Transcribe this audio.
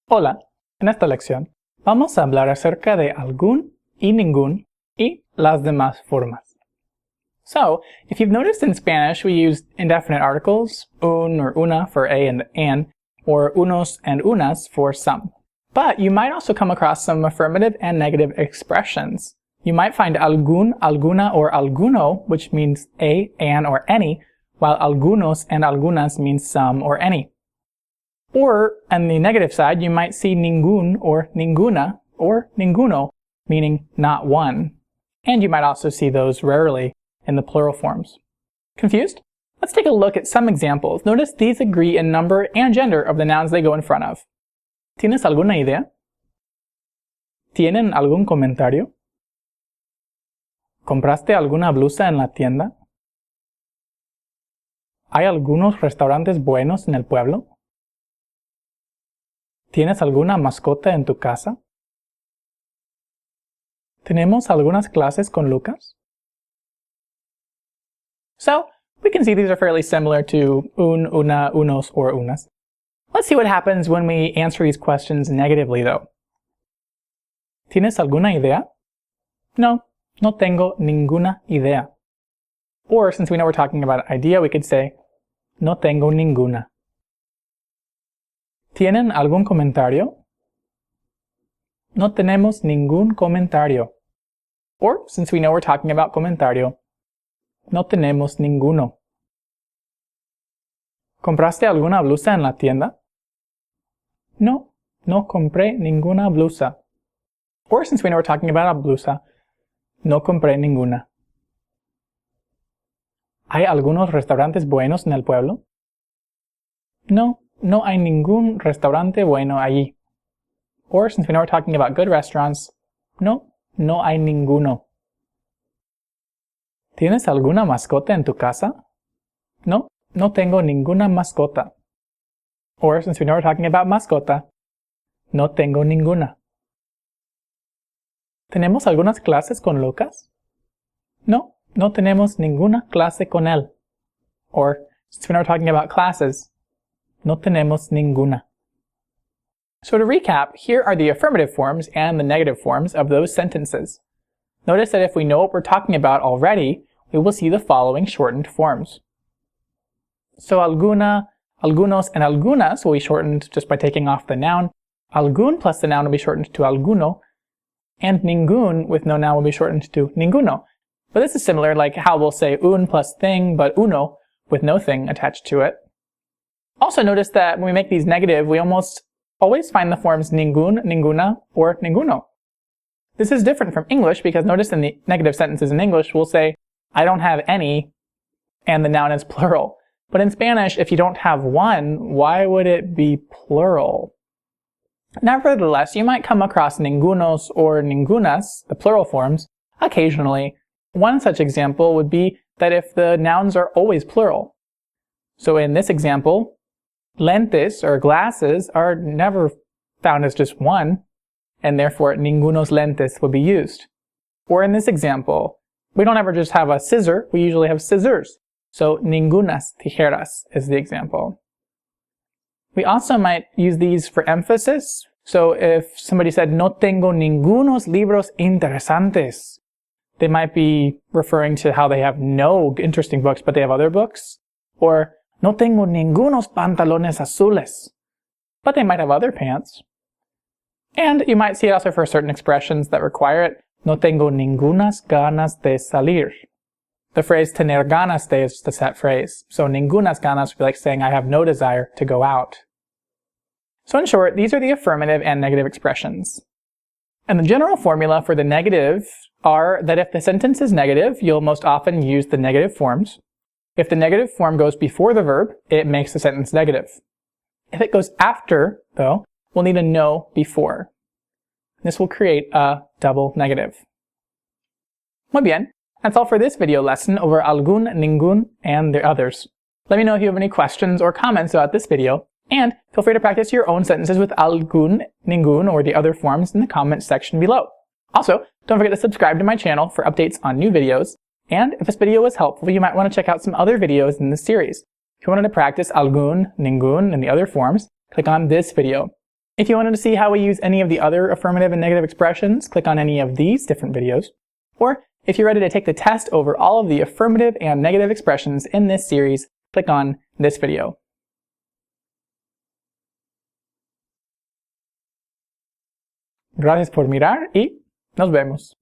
Hola, en esta lección vamos a hablar acerca de algún y ningún y las demás formas. So, if you've noticed in Spanish we use indefinite articles, un or una for a and an, or unos and unas for some. But you might also come across some affirmative and negative expressions. You might find algún, alguna, or alguno, which means a, an, or any, while algunos and algunas means some or any. Or, on the negative side, you might see ningún or ninguna or ninguno, meaning not one. And you might also see those rarely in the plural forms. Confused? Let's take a look at some examples. Notice these agree in number and gender of the nouns they go in front of. ¿Tienes alguna idea? ¿Tienen algún comentario? ¿Compraste alguna blusa en la tienda? ¿Hay algunos restaurantes buenos en el pueblo? ¿Tienes alguna mascota en tu casa? ¿Tenemos algunas clases con Lucas? So, we can see these are fairly similar to un, una, unos, or unas. Let's see what happens when we answer these questions negatively, though. ¿Tienes alguna idea? No, no tengo ninguna idea. Or, since we know we're talking about an idea, we could say, no tengo ninguna. ¿Tienen algún comentario? No tenemos ningún comentario. Or, since we know we're talking about comentario, no tenemos ninguno. ¿Compraste alguna blusa en la tienda? No, no compré ninguna blusa. Or, since we know we're talking about a blusa, no compré ninguna. ¿Hay algunos restaurantes buenos en el pueblo? No, no hay ningún restaurante bueno allí. Or, since we know we're talking about good restaurants, no, no hay ninguno. ¿Tienes alguna mascota en tu casa? No, no tengo ninguna mascota. Or, since we know we're talking about mascota, no tengo ninguna. ¿Tenemos algunas clases con Lucas? No, no tenemos ninguna clase con él. Or, since we know we're talking about classes, no tenemos ninguna. So to recap, here are the affirmative forms and the negative forms of those sentences. Notice that if we know what we're talking about already, we will see the following shortened forms. So alguna, algunos, and algunas will be shortened just by taking off the noun. Algún plus the noun will be shortened to alguno. And ningún with no noun will be shortened to ninguno. But this is similar, like how we'll say un plus thing, but uno with no thing attached to it. Also notice that when we make these negative, we almost always find the forms ningún, ninguna, or ninguno. This is different from English because notice in the negative sentences in English, we'll say, I don't have any, and the noun is plural. But in Spanish, if you don't have one, why would it be plural? Nevertheless, you might come across ningunos or ningunas, the plural forms, occasionally. One such example would be that if the nouns are always plural. So in this example, lentes, or glasses, are never found as just one, and therefore ningunos lentes would be used. Or in this example, we don't ever just have a scissor, we usually have scissors. So ningunas tijeras is the example. We also might use these for emphasis. So if somebody said, no tengo ningunos libros interesantes, they might be referring to how they have no interesting books, but they have other books. Or, no tengo ningunos pantalones azules, but they might have other pants. And you might see it also for certain expressions that require it. No tengo ningunas ganas de salir. The phrase tener ganas de is just a set phrase. So ningunas ganas would be like saying I have no desire to go out. So in short, these are the affirmative and negative expressions. And the general formula for the negative are that if the sentence is negative, you'll most often use the negative forms. If the negative form goes before the verb, it makes the sentence negative. If it goes after, though, we'll need a no before. This will create a double negative. Muy bien, that's all for this video lesson over algún, ningún, and the others. Let me know if you have any questions or comments about this video, and feel free to practice your own sentences with algún, ningún, or the other forms in the comments section below. Also, don't forget to subscribe to my channel for updates on new videos, and if this video was helpful, you might want to check out some other videos in this series. If you wanted to practice algún, ningún, and the other forms, click on this video. If you wanted to see how we use any of the other affirmative and negative expressions, click on any of these different videos. Or if you're ready to take the test over all of the affirmative and negative expressions in this series, click on this video. Gracias por mirar y nos vemos.